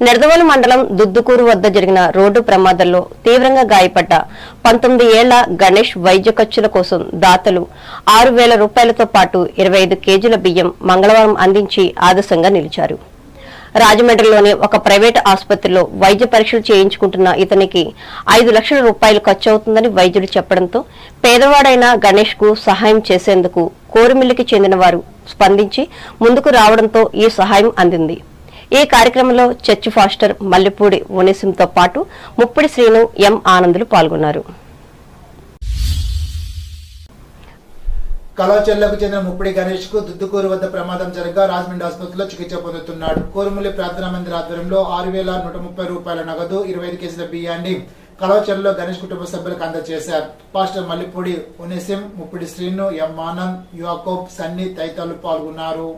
నిడదవోలు మండలం దుద్దుకూరు వద్ద జరిగిన రోడ్డు ప్రమాదంలో తీవ్రంగా గాయపడ్డ 19 ఏళ్ల గణేష్ వైద్య ఖర్చుల కోసం దాతలు 6,000 రూపాయలతో పాటు 25 కేజీల బియ్యం మంగళవారం అందించి ఆదర్శంగా నిలిచారు. రాజమండ్రిలోని ఒక ప్రైవేటు ఆసుపత్రిలో వైద్య పరీక్షలు చేయించుకుంటున్న ఇతనికి 5 లక్షల రూపాయలు ఖర్చవుతుందని వైద్యులు చెప్పడంతో పేదవాడైన గణేష్ కు సహాయం చేసేందుకు కోరుమిల్లికి చెందిన వారు స్పందించి ముందుకు రావడంతో ఈ సహాయం అందింది. ఈ కార్యక్రమంలో చర్చి ఫాస్టర్ మల్లెపూడి ఓనేసింతో పాటు ముప్పిడి శ్రీను, ఎం ఆనందులు పాల్గొన్నారు. కళాచర్లకు చెందిన ముప్పిడి గణేష్ కు దుద్దుకూరు వద్ద ప్రమాదం జరగగా రాజమండ్రి ఆసుపత్రిలో చికిత్స పొందుతున్నాడు. కోరుమల్లి ప్రార్థనా మందిర ఆధ్వర్యంలో 6,130 రూపాయల నగదు, 25 కేజీల బియ్యాన్ని కళాచర్లో గణేష్ కుటుంబ సభ్యులకు అందజేశారు. పాస్టర్ మల్లెపూడి ఓనేసిం, ముప్పిడి శ్రీను, ఎం ఆనంద్, యాకోబ్, సన్నీ తదితరులు పాల్గొన్నారు.